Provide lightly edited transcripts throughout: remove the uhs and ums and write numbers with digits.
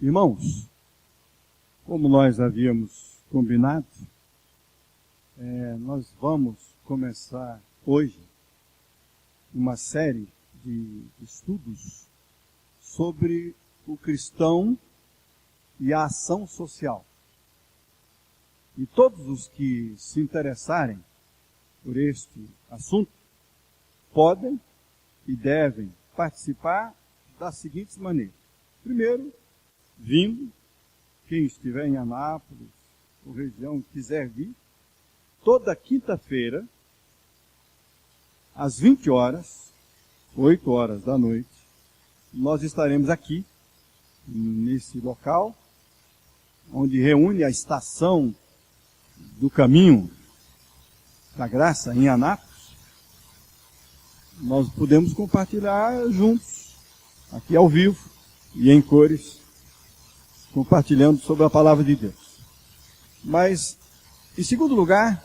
Irmãos, como nós havíamos combinado, nós vamos começar hoje uma série de estudos sobre o cristão e a ação social. E todos os que se interessarem por este assunto podem e devem participar das seguintes maneiras. Primeiro, vindo, quem estiver em Anápolis ou região quiser vir, toda quinta-feira, às 20 horas, 8 horas da noite, nós estaremos aqui, nesse local, onde reúne a estação do Caminho da Graça, em Anápolis. Nós podemos compartilhar juntos, aqui ao vivo e em cores, compartilhando sobre a palavra de Deus. Mas, em segundo lugar,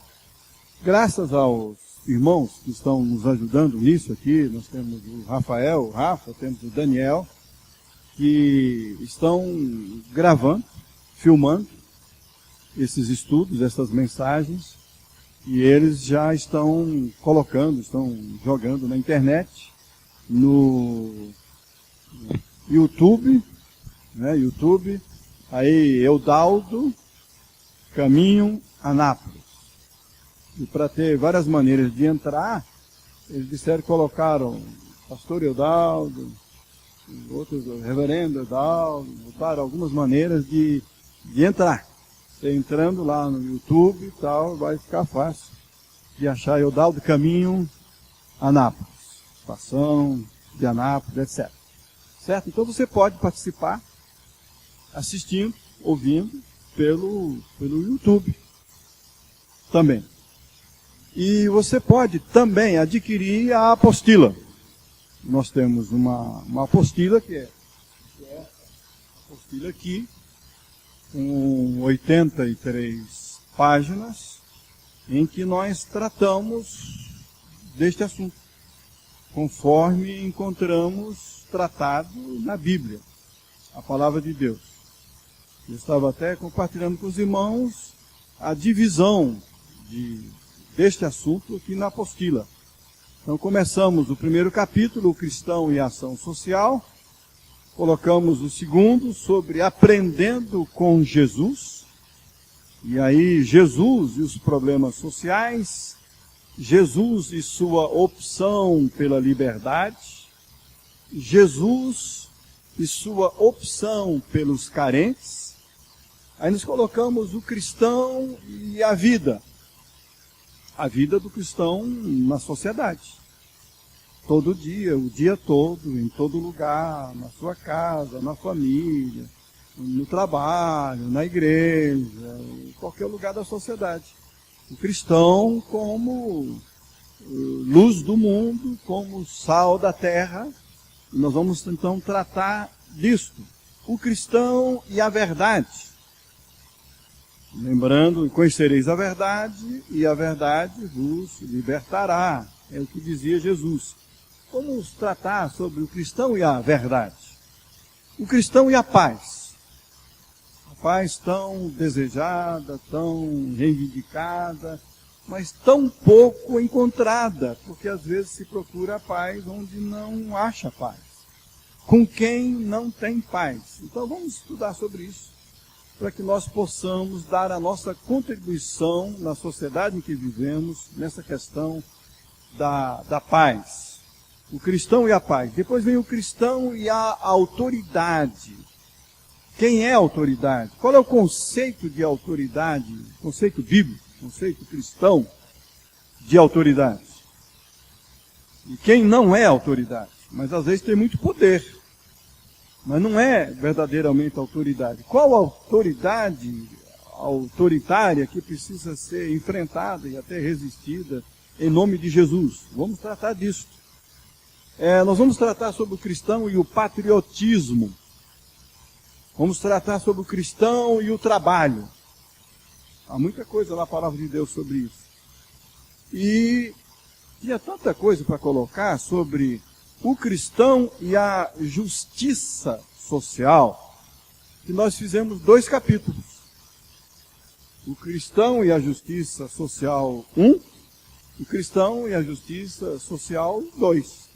graças aos irmãos que estão nos ajudando nisso aqui, nós temos o Rafael, o Rafa, temos o Daniel, que estão gravando, filmando esses estudos, essas mensagens, e eles já estão colocando, estão jogando na internet, no YouTube, aí Eudaldo, Caminho, Anápolis. E para ter várias maneiras de entrar, eles disseram que colocaram Pastor Eudaldo, outros, Reverendo Eudaldo, botaram algumas maneiras de entrar. Você entrando lá no YouTube e tal, vai ficar fácil de achar Eudaldo, Caminho, Anápolis, estação de Anápolis, etc. Certo? Então você pode participar assistindo, ouvindo pelo YouTube também. E você pode também adquirir a apostila. Nós temos uma apostila que é essa apostila aqui, com 83 páginas, em que nós tratamos deste assunto, conforme encontramos tratado na Bíblia, a palavra de Deus. Eu estava até compartilhando com os irmãos a divisão deste assunto aqui na apostila. Então começamos o primeiro capítulo, o cristão e a ação social. Colocamos o segundo sobre aprendendo com Jesus. E aí Jesus e os problemas sociais, Jesus e sua opção pela liberdade, Jesus e sua opção pelos carentes. Aí nos colocamos o cristão e a vida do cristão na sociedade. Todo dia, o dia todo, em todo lugar, na sua casa, na família, no trabalho, na igreja, em qualquer lugar da sociedade. O cristão como luz do mundo, como sal da terra. E nós vamos então tratar disto. O cristão e a verdade. Lembrando, conhecereis a verdade, e a verdade vos libertará. É o que dizia Jesus. Vamos tratar sobre o cristão e a verdade. O cristão e a paz. A paz tão desejada, tão reivindicada, mas tão pouco encontrada, porque às vezes se procura a paz onde não acha paz. Com quem não tem paz. Então vamos estudar sobre isso, para que nós possamos dar a nossa contribuição na sociedade em que vivemos, nessa questão da paz. O cristão e a paz. Depois vem o cristão e a autoridade. Quem é a autoridade? Qual é o conceito de autoridade? Conceito bíblico, conceito cristão de autoridade. E quem não é autoridade? Mas às vezes tem muito poder. Mas não é verdadeiramente autoridade. Qual a autoridade autoritária que precisa ser enfrentada e até resistida em nome de Jesus? Vamos tratar disso. Nós vamos tratar sobre o cristão e o patriotismo. Vamos tratar sobre o cristão e o trabalho. Há muita coisa na palavra de Deus sobre isso. E tinha tanta coisa para colocar sobre o cristão e a justiça social. que nós fizemos 2 capítulos. O Cristão e a Justiça Social 1, o Cristão e a Justiça Social 2.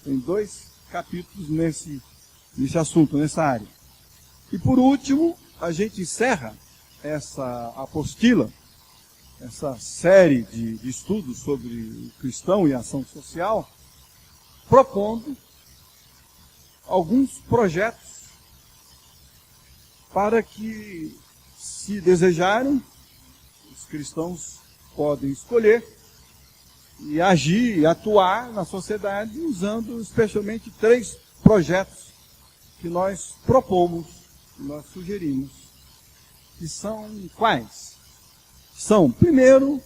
Tem 2 capítulos nesse assunto, nessa área. E por último, a gente encerra essa apostila, essa série de estudos sobre o cristão e a ação social, propondo alguns projetos para que, se desejarem, os cristãos podem escolher e agir e atuar na sociedade usando especialmente 3 projetos que nós propomos, que nós sugerimos. Que são quais? São, primeiro,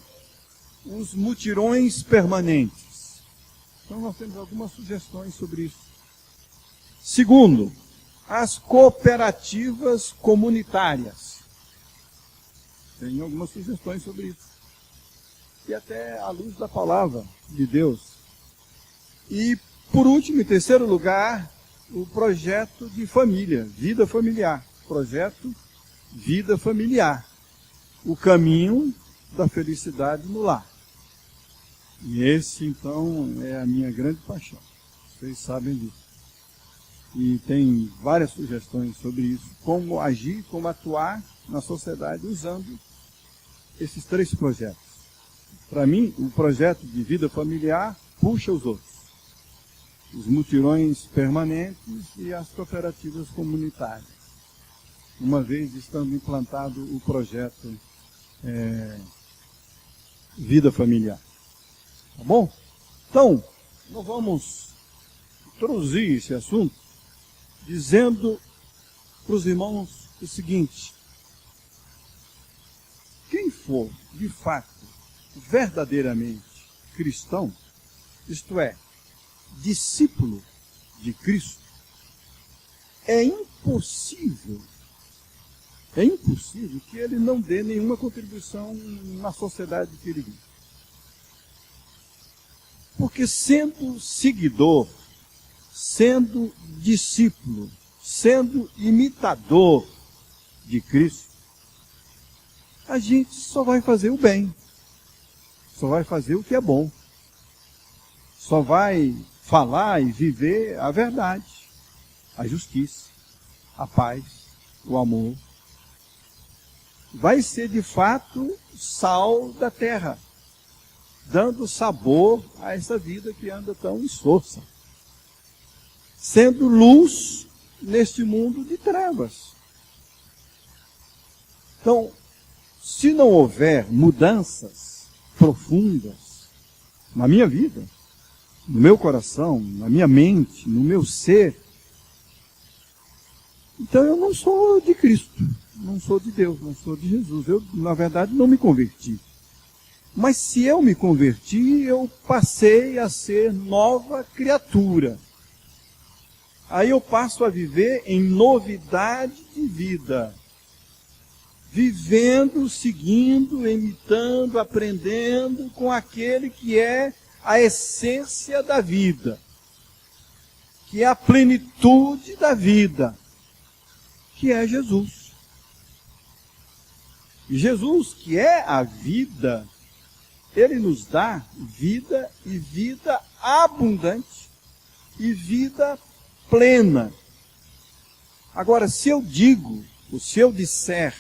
os mutirões permanentes. Então nós temos algumas sugestões sobre isso. Segundo, as cooperativas comunitárias. Tem algumas sugestões sobre isso. E até à luz da palavra de Deus. E, por último, em terceiro lugar, o projeto de família, vida familiar. Projeto Vida Familiar. O caminho da felicidade no lar. E esse, então, é a minha grande paixão. Vocês sabem disso. E tem várias sugestões sobre isso. Como agir, como atuar na sociedade usando esses 3 projetos. Para mim, o projeto de vida familiar puxa os outros. Os mutirões permanentes e as cooperativas comunitárias. Uma vez estando implantado o projeto Vida Familiar. Tá bom? Então, nós vamos introduzir esse assunto dizendo para os irmãos o seguinte: quem for, de fato, verdadeiramente cristão, isto é, discípulo de Cristo, é impossível que ele não dê nenhuma contribuição na sociedade que ele vive. Porque sendo seguidor, sendo discípulo, sendo imitador de Cristo, a gente só vai fazer o bem, só vai fazer o que é bom, só vai falar e viver a verdade, a justiça, a paz, o amor. Vai ser de fato sal da terra, dando sabor a essa vida que anda tão insossa, sendo luz neste mundo de trevas. Então, se não houver mudanças profundas na minha vida, no meu coração, na minha mente, no meu ser, então eu não sou de Cristo, não sou de Deus, não sou de Jesus. Eu, na verdade, não me converti. Mas se eu me converti, eu passei a ser nova criatura. Aí eu passo a viver em novidade de vida. Vivendo, seguindo, imitando, aprendendo com aquele que é a essência da vida. Que é a plenitude da vida. Que é Jesus. E Jesus, que é a vida, Ele nos dá vida e vida abundante e vida plena. Agora, se eu digo, ou se eu disser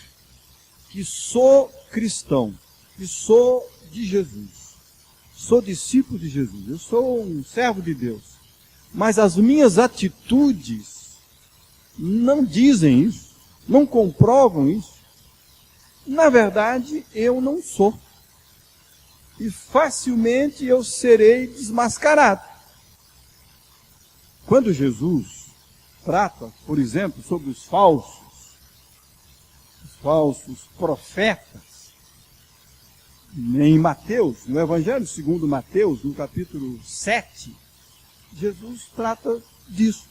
que sou cristão, que sou de Jesus, sou discípulo de Jesus, eu sou um servo de Deus, mas as minhas atitudes não dizem isso, não comprovam isso, na verdade eu não sou. E facilmente eu serei desmascarado. Quando Jesus trata, por exemplo, sobre os falsos profetas, em Mateus, no Evangelho segundo Mateus, no capítulo 7, Jesus trata disso.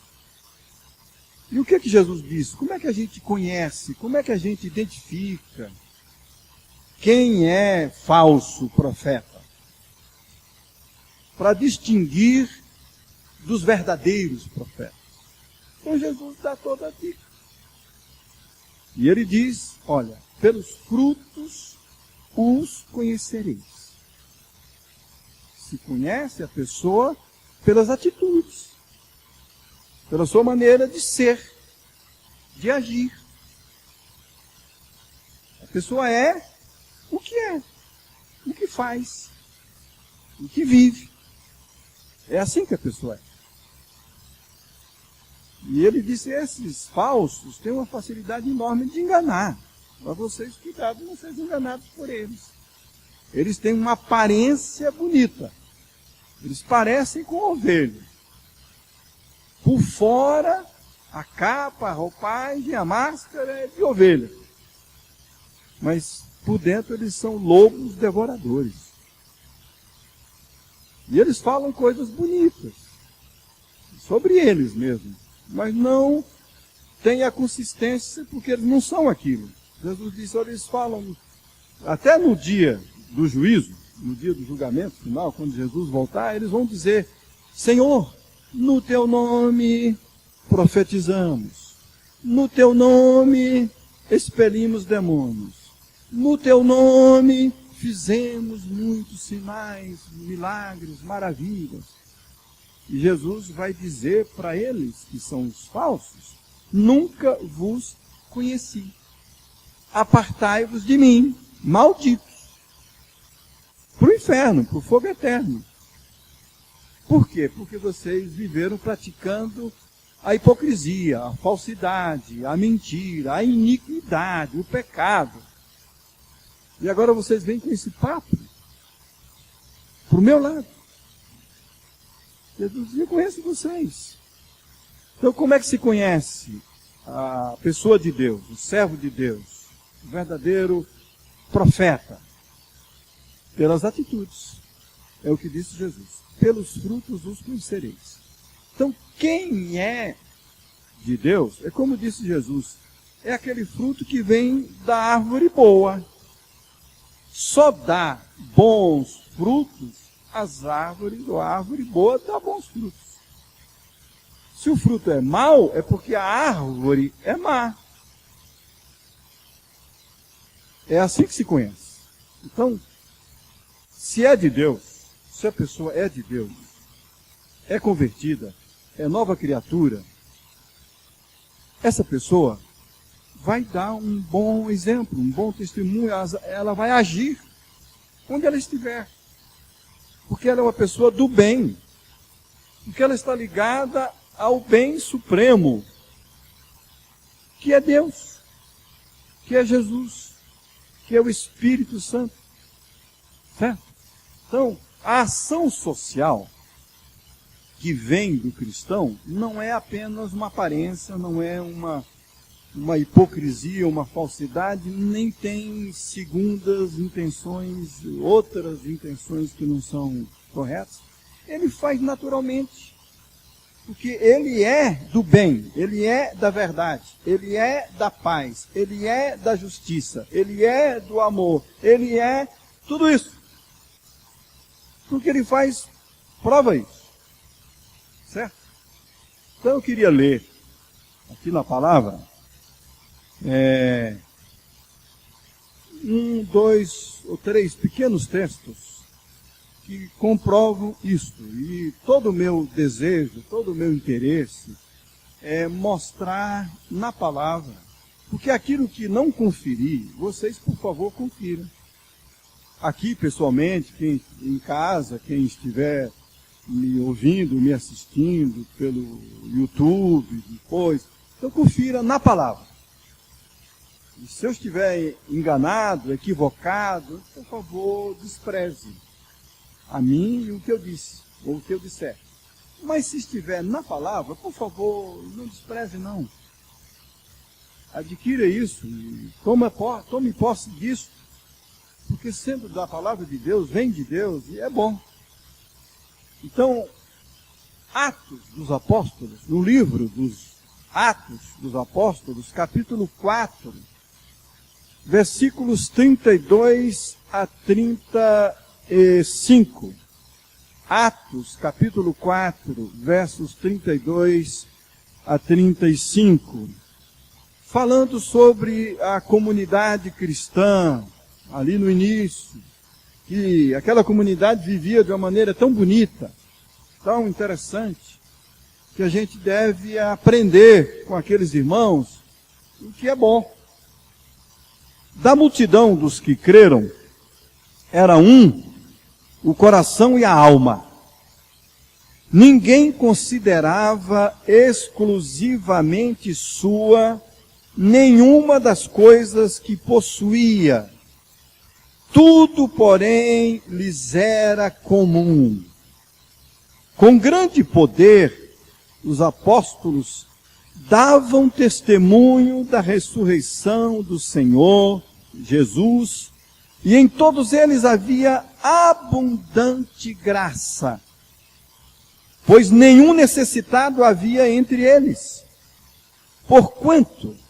E o que Jesus disse? Como é que a gente conhece? Como é que a gente identifica quem é falso profeta? Para distinguir dos verdadeiros profetas. Então Jesus dá toda a dica. E ele diz, olha, pelos frutos os conhecereis. Se conhece a pessoa pelas atitudes, pela sua maneira de ser, de agir. A pessoa é, o que faz, o que vive. É assim que a pessoa é. E ele disse, esses falsos têm uma facilidade enorme de enganar. Para vocês, cuidado, não sejam enganados por eles. Eles têm uma aparência bonita. Eles parecem com ovelha. Por fora, a capa, a roupagem, a máscara é de ovelha. Mas por dentro eles são lobos devoradores. E eles falam coisas bonitas. Sobre eles mesmos. Mas não tem a consistência porque eles não são aquilo. Jesus disse, olha, eles falam, até no dia do juízo, no dia do julgamento final, quando Jesus voltar, eles vão dizer, Senhor, no teu nome profetizamos, no teu nome expelimos demônios, no teu nome fizemos muitos sinais, milagres, maravilhas. E Jesus vai dizer para eles, que são os falsos, nunca vos conheci. Apartai-vos de mim, malditos. Para o inferno, para o fogo eterno. Por quê? Porque vocês viveram praticando a hipocrisia, a falsidade, a mentira, a iniquidade, o pecado. E agora vocês vêm com esse papo para o meu lado. Jesus diz, eu conheço vocês. Então como é que se conhece a pessoa de Deus, o servo de Deus, o verdadeiro profeta? Pelas atitudes. É o que disse Jesus. Pelos frutos os conhecereis. Então quem é de Deus, é como disse Jesus, é aquele fruto que vem da árvore boa. Só dá bons frutos as árvores, ou a árvore boa dá bons frutos. Se o fruto é mau, é porque a árvore é má. É assim que se conhece. Então, se é de Deus, se a pessoa é de Deus, é convertida, é nova criatura, essa pessoa vai dar um bom exemplo, um bom testemunho, ela vai agir onde ela estiver. Porque ela é uma pessoa do bem. Porque ela está ligada ao bem supremo, que é Deus, que é Jesus, que é o Espírito Santo. Certo? Então, a ação social que vem do cristão não é apenas uma aparência, não é uma hipocrisia, uma falsidade, nem tem segundas intenções, outras intenções que não são corretas. Ele faz naturalmente, porque ele é do bem, ele é da verdade, ele é da paz, ele é da justiça, ele é do amor, ele é tudo isso. Porque ele faz, prova isso. Certo? Então eu queria ler aqui na palavra, 1, 2 ou 3 pequenos textos que comprovam isto. E todo o meu desejo, todo o meu interesse é mostrar na palavra, porque aquilo que não conferir, vocês, por favor, confiram. Aqui, pessoalmente, quem em casa, quem estiver me ouvindo, me assistindo pelo YouTube, depois, então confira na palavra. E se eu estiver enganado, equivocado, por favor, despreze a mim e o que eu disse, ou o que eu disser. Mas se estiver na palavra, por favor, não despreze não. Adquira isso, e tome posse disso, porque sendo da palavra de Deus, vem de Deus e é bom. Então, Atos dos Apóstolos, no livro dos Atos dos Apóstolos, capítulo 4, versículos 32 a 35. Atos, capítulo 4, versos 32 a 35. falando sobre a comunidade cristã, ali no início, que aquela comunidade vivia de uma maneira tão bonita, tão interessante, que a gente deve aprender com aqueles irmãos o que é bom. Da multidão dos que creram, era o coração e a alma. Ninguém considerava exclusivamente sua nenhuma das coisas que possuía. Tudo, porém, lhes era comum. Com grande poder, os apóstolos davam testemunho da ressurreição do Senhor Jesus, e em todos eles havia abundante graça, pois nenhum necessitado havia entre eles. Porquanto,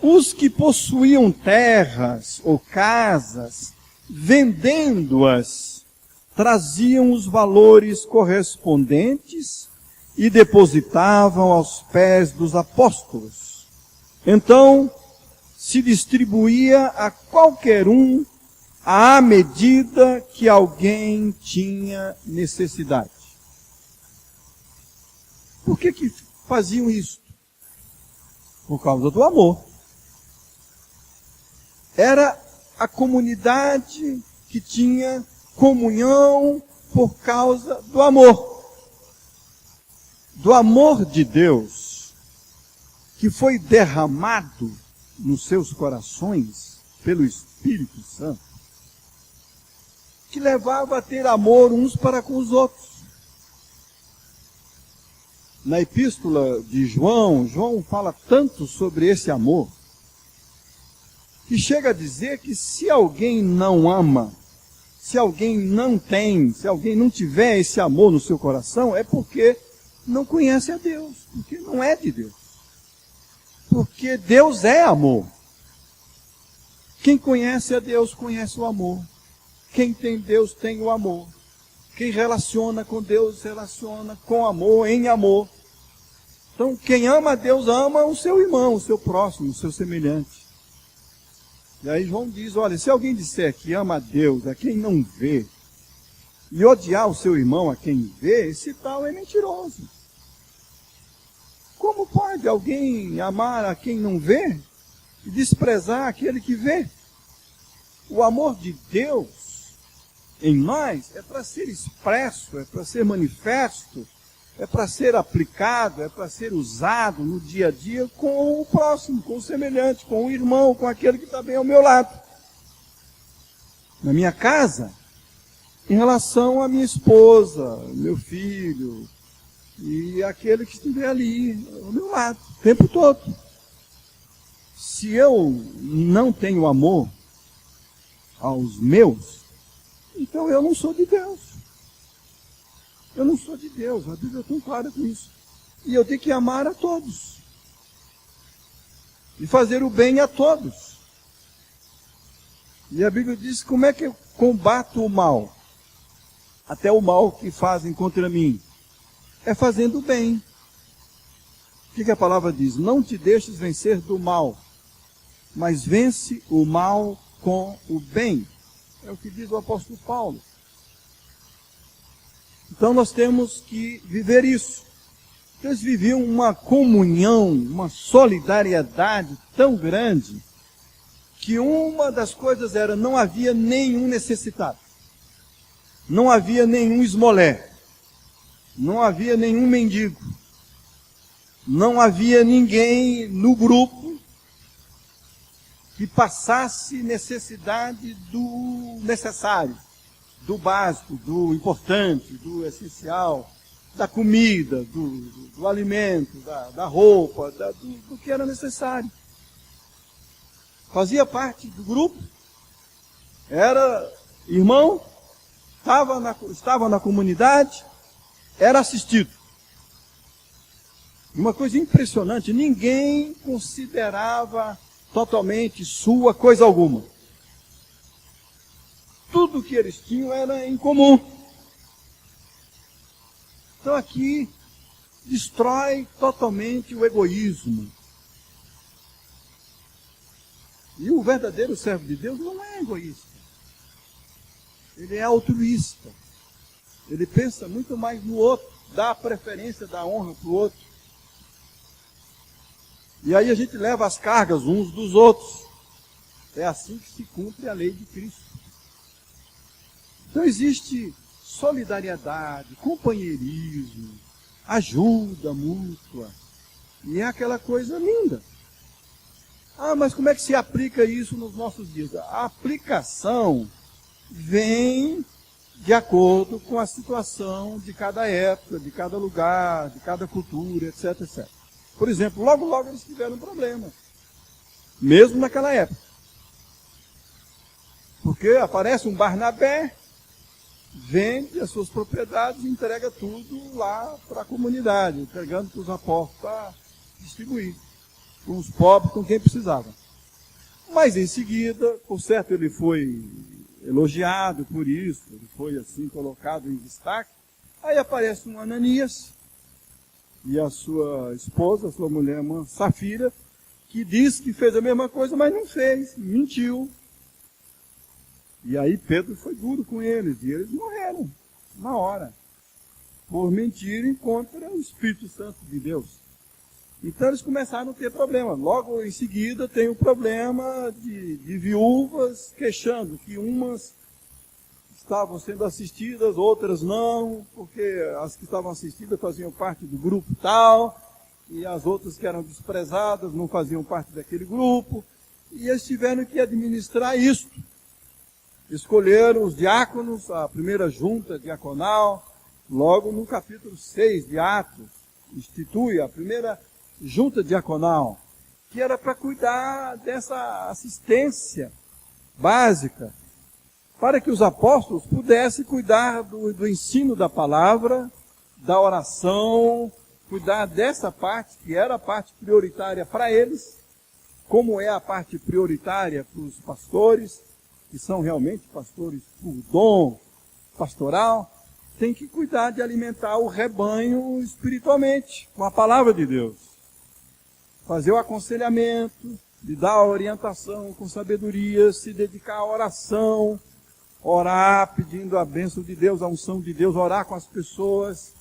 os que possuíam terras ou casas, vendendo-as, traziam os valores correspondentes e depositavam aos pés dos apóstolos. Então, se distribuía a qualquer um à medida que alguém tinha necessidade. Por que faziam isso? Por causa do amor. Era a comunidade que tinha comunhão por causa do amor. Do amor de Deus, que foi derramado nos seus corações pelo Espírito Santo, que levava a ter amor uns para com os outros. Na epístola de João fala tanto sobre esse amor, que chega a dizer que se alguém não ama, se alguém não tem, se alguém não tiver esse amor no seu coração, é porque não conhece a Deus, porque não é de Deus. Porque Deus é amor. Quem conhece a Deus conhece o amor. Quem tem Deus tem o amor. Quem relaciona com Deus relaciona com amor, em amor. Então, quem ama a Deus ama o seu irmão, o seu próximo, o seu semelhante. E aí João diz, olha, se alguém disser que ama a Deus, a quem não vê, e odiar o seu irmão a quem vê, esse tal é mentiroso. Como pode alguém amar a quem não vê e desprezar aquele que vê? O amor de Deus em nós é para ser expresso, é para ser manifesto, é para ser aplicado, é para ser usado no dia a dia com o próximo, com o semelhante, com o irmão, com aquele que está bem ao meu lado. Na minha casa, em relação à minha esposa, meu filho e aquele que estiver ali ao meu lado, o tempo todo. Se eu não tenho amor aos meus, então eu não sou de Deus. Eu não sou de Deus, a Bíblia é tão clara com isso. E eu tenho que amar a todos. E fazer o bem a todos. E a Bíblia diz, como é que eu combato o mal? Até o mal que fazem contra mim. É fazendo o bem. O que a palavra diz? Não te deixes vencer do mal, mas vence o mal com o bem. É o que diz o apóstolo Paulo. Então nós temos que viver isso. Eles viviam uma comunhão, uma solidariedade tão grande, que uma das coisas era, não havia nenhum necessitado. Não havia nenhum esmolé. Não havia nenhum mendigo. Não havia ninguém no grupo que passasse necessidade do necessário, do básico, do importante, do essencial, da comida, do alimento, da roupa, do que era necessário. Fazia parte do grupo, era irmão, estava na comunidade, era assistido. Uma coisa impressionante, ninguém considerava totalmente sua coisa alguma. Tudo que eles tinham era em comum. Então aqui destrói totalmente o egoísmo. E o verdadeiro servo de Deus não é egoísta. Ele é altruísta. Ele pensa muito mais no outro, dá a preferência, dá a honra para o outro. E aí a gente leva as cargas uns dos outros. É assim que se cumpre a lei de Cristo. Então existe solidariedade, companheirismo, ajuda mútua. E é aquela coisa linda. Ah, mas como é que se aplica isso nos nossos dias? A aplicação vem de acordo com a situação de cada época, de cada lugar, de cada cultura, etc, etc. Por exemplo, logo, logo eles tiveram um problema. Mesmo naquela época. Porque aparece um Barnabé, vende as suas propriedades e entrega tudo lá para a comunidade, entregando para os apóstolos para distribuir. Com os pobres, com quem precisava. Mas em seguida, por certo, ele foi elogiado por isso, ele foi assim colocado em destaque. Aí aparece um Ananias e a sua esposa, a sua mulher, uma Safira, que disse que fez a mesma coisa, mas não fez, mentiu. E aí Pedro foi duro com eles, e eles morreram na hora, por mentirem contra o Espírito Santo de Deus. Então eles começaram a ter problema. Logo em seguida tem o problema de viúvas queixando que umas estavam sendo assistidas, outras não, porque as que estavam assistidas faziam parte do grupo tal, e as outras que eram desprezadas não faziam parte daquele grupo, e eles tiveram que administrar isso. Escolheram os diáconos, a primeira junta diaconal, logo no capítulo 6 de Atos, institui a primeira junta diaconal, que era para cuidar dessa assistência básica, para que os apóstolos pudessem cuidar do ensino da palavra, da oração, cuidar dessa parte, que era a parte prioritária para eles, como é a parte prioritária para os pastores, que são realmente pastores por dom pastoral, tem que cuidar de alimentar o rebanho espiritualmente, com a palavra de Deus. Fazer o aconselhamento, de dar a orientação com sabedoria, se dedicar à oração, orar pedindo a bênção de Deus, a unção de Deus, orar com as pessoas.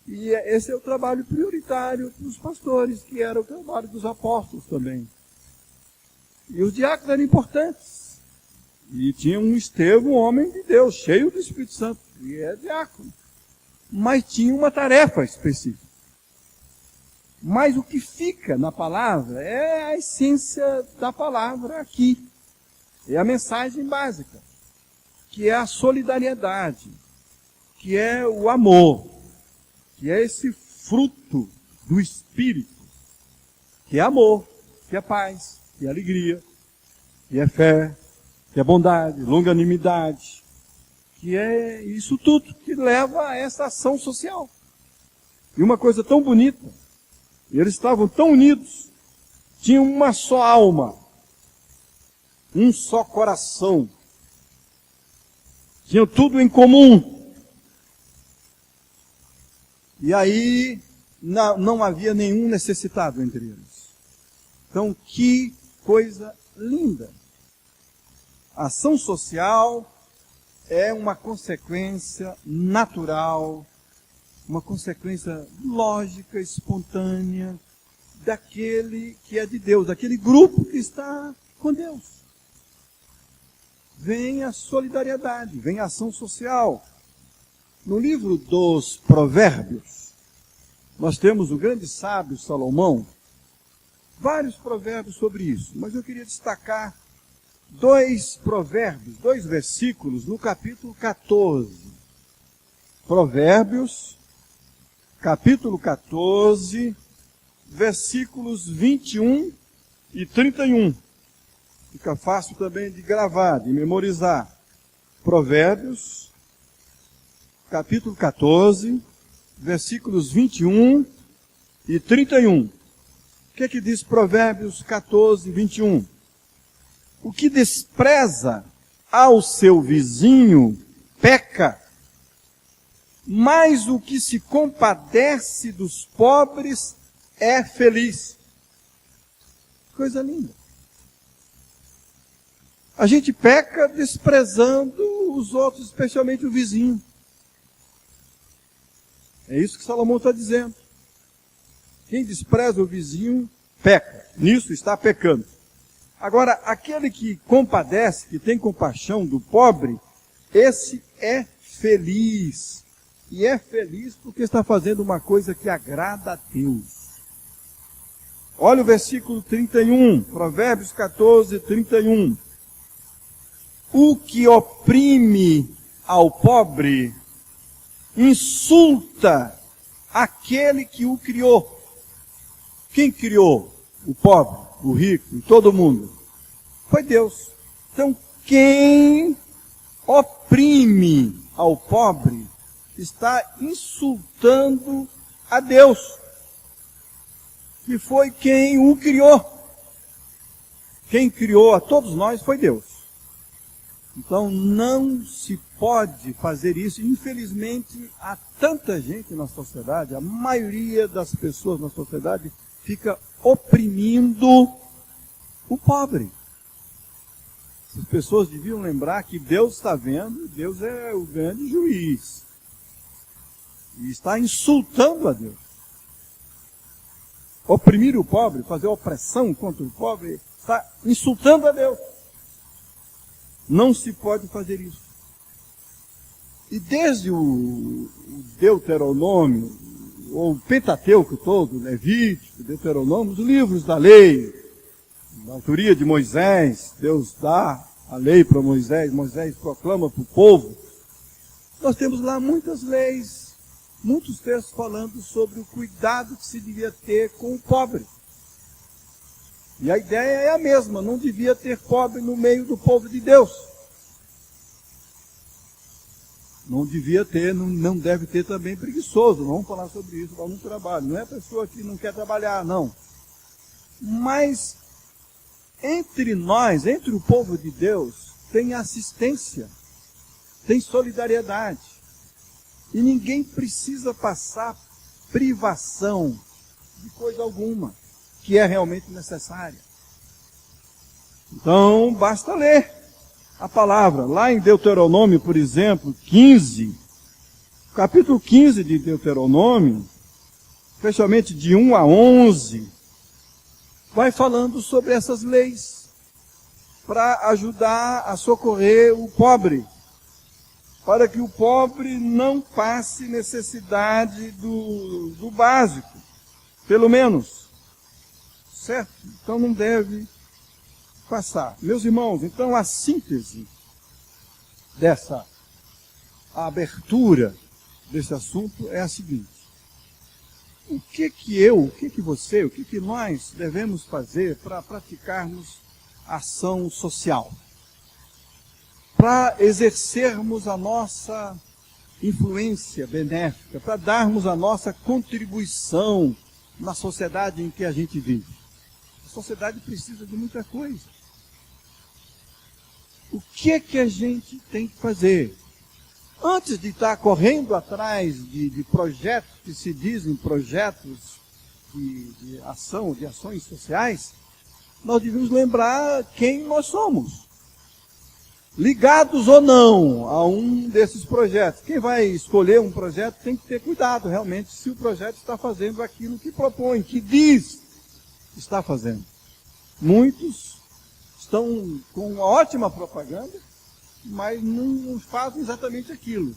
E esse é o trabalho prioritário dos pastores, que era o trabalho dos apóstolos também. E os diáconos eram importantes. E tinha um Estevão, um homem de Deus, cheio do Espírito Santo, e é diácono. Mas tinha uma tarefa específica. Mas o que fica na palavra é a essência da palavra aqui. É a mensagem básica, que é a solidariedade, que é o amor, que é esse fruto do Espírito, que é amor, que é paz, que é alegria, que é fé, que é bondade, longanimidade, que é isso tudo que leva a essa ação social. E uma coisa tão bonita, eles estavam tão unidos, tinham uma só alma, um só coração, tinham tudo em comum. E aí não havia nenhum necessitado entre eles. Então, que coisa linda! A ação social é uma consequência natural, uma consequência lógica, espontânea, daquele que é de Deus, daquele grupo que está com Deus. Vem a solidariedade, vem a ação social. No livro dos Provérbios, nós temos o grande sábio Salomão, vários provérbios sobre isso, mas eu queria destacar dois provérbios, dois versículos no capítulo 14. Provérbios, capítulo 14, versículos 21 e 31. Fica fácil também de gravar, de memorizar. Provérbios, capítulo 14, versículos 21 e 31. O que é que diz Provérbios 14, 21? O que despreza ao seu vizinho peca, mas o que se compadece dos pobres é feliz. Coisa linda. A gente peca desprezando os outros, especialmente o vizinho. É isso que Salomão está dizendo. Quem despreza o vizinho, peca. Nisso está pecando. Agora, aquele que compadece, que tem compaixão do pobre, esse é feliz. E é feliz porque está fazendo uma coisa que agrada a Deus. Olha o versículo 31, Provérbios 14, 31. O que oprime ao pobre, insulta aquele que o criou. Quem criou o pobre, o rico e todo mundo? Foi Deus. Então, quem oprime ao pobre está insultando a Deus, que foi quem o criou. Quem criou a todos nós foi Deus. Então não se pode fazer isso. Infelizmente, há tanta gente na sociedade, a maioria das pessoas na sociedade fica oprimindo o pobre. As pessoas deviam lembrar que Deus está vendo, Deus é o grande juiz. E está insultando a Deus. Oprimir o pobre, fazer opressão contra o pobre, está insultando a Deus. Não se pode fazer isso. E desde o Deuteronômio, ou o Pentateuco todo, Levítico, Deuteronômio, os livros da lei, da autoria de Moisés, Deus dá a lei para Moisés, Moisés proclama para o povo. Nós temos lá muitas leis, muitos textos falando sobre o cuidado que se devia ter com o pobre. E a ideia é a mesma, não devia ter pobre no meio do povo de Deus. Não devia ter, não deve ter também preguiçoso. Vamos falar sobre isso lá no trabalho. Não é a pessoa que não quer trabalhar, não. Mas entre nós, entre o povo de Deus, tem assistência, tem solidariedade. E ninguém precisa passar privação de coisa alguma que é realmente necessária. Então, basta ler a palavra. Lá em Deuteronômio, por exemplo, 15, capítulo 15 de Deuteronômio, especialmente de 1 a 11, vai falando sobre essas leis para ajudar a socorrer o pobre, para que o pobre não passe necessidade do básico, pelo menos, certo? Então não deve passar. Meus irmãos, então a síntese dessa abertura desse assunto é a seguinte: o que você, o que nós devemos fazer para praticarmos ação social? Para exercermos a nossa influência benéfica, para darmos a nossa contribuição na sociedade em que a gente vive. A sociedade precisa de muita coisa. O que a gente tem que fazer? Antes de estar correndo atrás de projetos que se dizem projetos de ação, de ações sociais, nós devemos lembrar quem nós somos. Ligados ou não a um desses projetos. Quem vai escolher um projeto tem que ter cuidado realmente se o projeto está fazendo aquilo que propõe, que diz que está fazendo. Muitos estão com uma ótima propaganda, mas não fazem exatamente aquilo.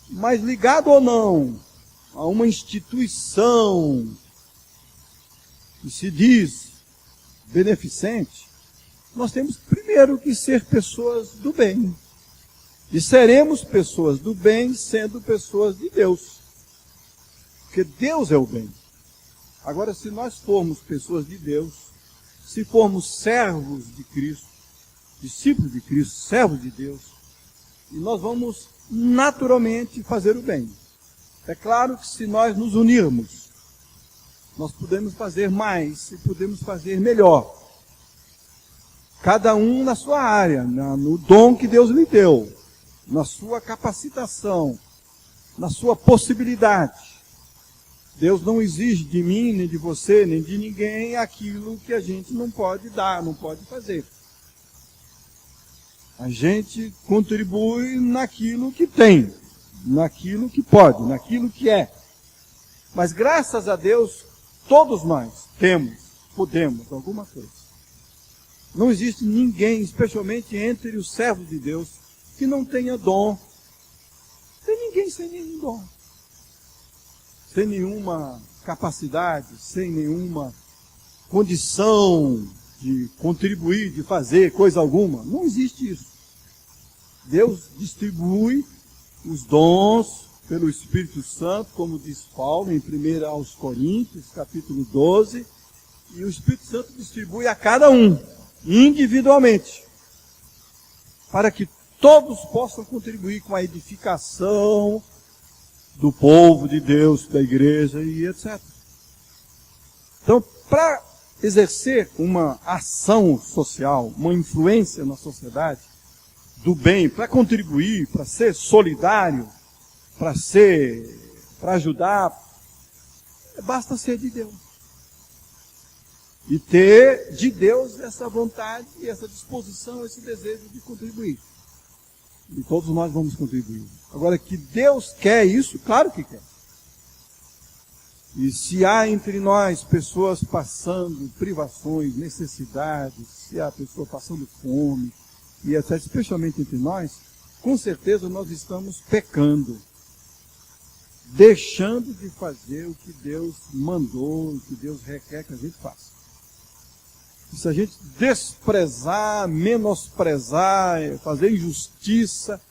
Mas ligado ou não a uma instituição que se diz beneficente, nós temos primeiro que ser pessoas do bem. E seremos pessoas do bem sendo pessoas de Deus. Porque Deus é o bem. Agora, se nós formos pessoas de Deus, se formos servos de Cristo, discípulos de Cristo, servos de Deus, e nós vamos naturalmente fazer o bem. É claro que se nós nos unirmos, nós podemos fazer mais e podemos fazer melhor. Cada um na sua área, no dom que Deus lhe deu, na sua capacitação, na sua possibilidade. Deus não exige de mim, nem de você, nem de ninguém aquilo que a gente não pode dar, não pode fazer. A gente contribui naquilo que tem, naquilo que pode, naquilo que é. Mas graças a Deus, todos nós podemos alguma coisa. Não existe ninguém, especialmente entre os servos de Deus, que não tenha dom. Não tem ninguém sem nenhum dom. Sem nenhuma capacidade, sem nenhuma condição de contribuir, de fazer coisa alguma. Não existe isso. Deus distribui os dons pelo Espírito Santo, como diz Paulo em 1 aos Coríntios, capítulo 12, e o Espírito Santo distribui a cada um, individualmente, para que todos possam contribuir com a edificação do povo de Deus, da igreja e etc. Então, para exercer uma ação social, uma influência na sociedade, do bem, para contribuir, para ser solidário, para ajudar, basta ser de Deus. E ter de Deus essa vontade, essa disposição, esse desejo de contribuir. E todos nós vamos contribuir. Agora, que Deus quer isso, claro que quer. E se há entre nós pessoas passando privações, necessidades, se há pessoa passando fome, e etc., especialmente entre nós, com certeza nós estamos pecando. Deixando de fazer o que Deus mandou, o que Deus requer que a gente faça. E se a gente desprezar, menosprezar, fazer injustiça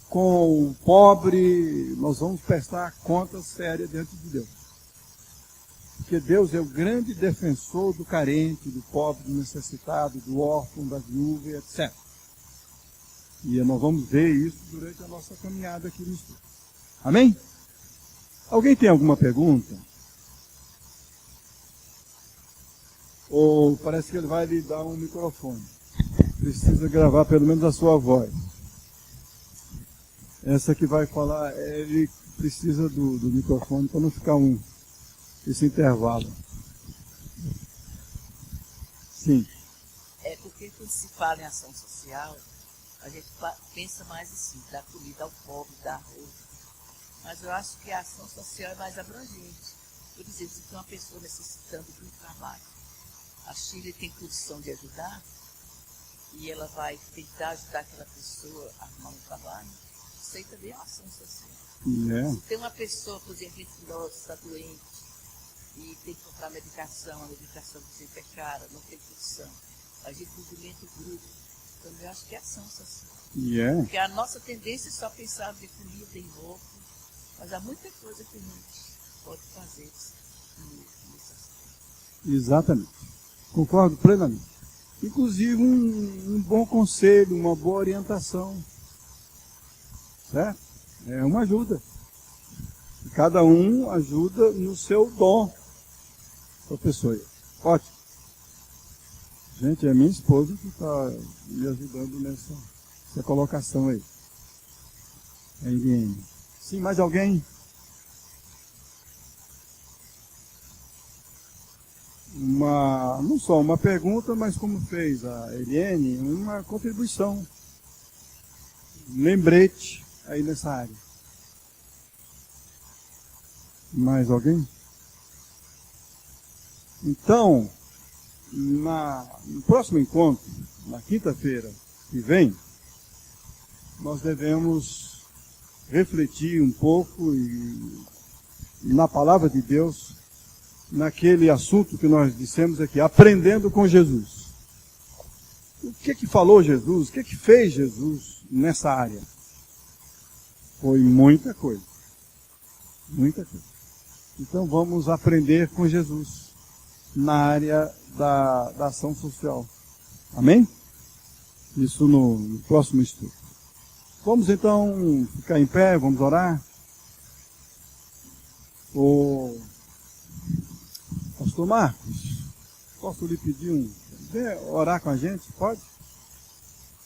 com o pobre, nós vamos prestar conta séria diante de Deus. Porque Deus é o grande defensor do carente, do pobre, do necessitado, do órfão, da viúva, etc. E nós vamos ver isso durante a nossa caminhada aqui no estudo. Amém? Alguém tem alguma pergunta? Ou parece que ele vai lhe dar um microfone. Precisa gravar pelo menos a sua voz. Essa que vai falar, ele precisa do microfone para não ficar esse intervalo. Sim. É porque quando se fala em ação social, a gente pensa mais assim, dar comida ao pobre, dar arroz. Mas eu acho que a ação social é mais abrangente. Por exemplo, se tem uma pessoa necessitando de um trabalho, a Chile tem condição de ajudar, e ela vai tentar ajudar aquela pessoa a arrumar um trabalho, isso aí também é uma ação social. Yeah. Se tem uma pessoa, por exemplo, está doente, e tem que comprar medicação, a medicação, por exemplo, é cara, não tem condição, a gente movimenta o grupo, também eu acho que é ação social. Yeah. Porque a nossa tendência é só pensar em comida, em roupa, mas há muita coisa que a gente pode fazer nesse aspecto. Exatamente. Concordo plenamente. Inclusive um bom conselho, uma boa orientação. Certo? É uma ajuda. Cada um ajuda no seu dom. Professor, ótimo. Gente, é minha esposa que está me ajudando nessa colocação aí. A Eliane. Sim, mais alguém? Não só uma pergunta, mas como fez a Eliane, uma contribuição. Um lembrete aí nessa área. Mais alguém? Então, no próximo encontro, na quinta-feira que vem, nós devemos refletir um pouco na palavra de Deus, naquele assunto que nós dissemos aqui, aprendendo com Jesus. O que falou Jesus? O que fez Jesus nessa área? Foi muita coisa. Muita coisa. Então vamos aprender com Jesus na área da ação social. Amém? Isso no próximo estudo. Vamos então ficar em pé, vamos orar. Pastor Marcos, posso lhe pedir orar com a gente? Pode?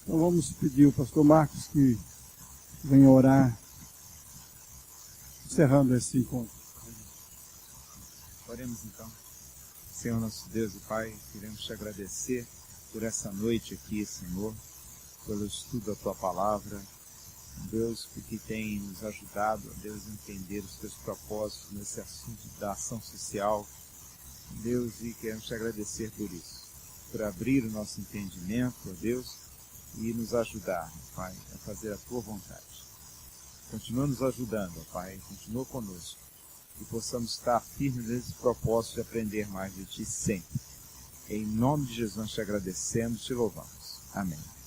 Então vamos pedir ao pastor Marcos que venha orar, encerrando esse encontro. Oremos então. Senhor nosso Deus e Pai, queremos te agradecer por essa noite aqui, Senhor. pelo estudo da Tua Palavra, Deus, porque tem nos ajudado, Deus, a entender os Teus propósitos nesse assunto da ação social, Deus, e queremos Te agradecer por isso, por abrir o nosso entendimento, ó Deus, e nos ajudar, Pai, a fazer a Tua vontade. Continua nos ajudando, ó Pai, continua conosco, e possamos estar firmes nesse propósito de aprender mais de Ti sempre. Em nome de Jesus nós Te agradecemos e Te louvamos. Amém.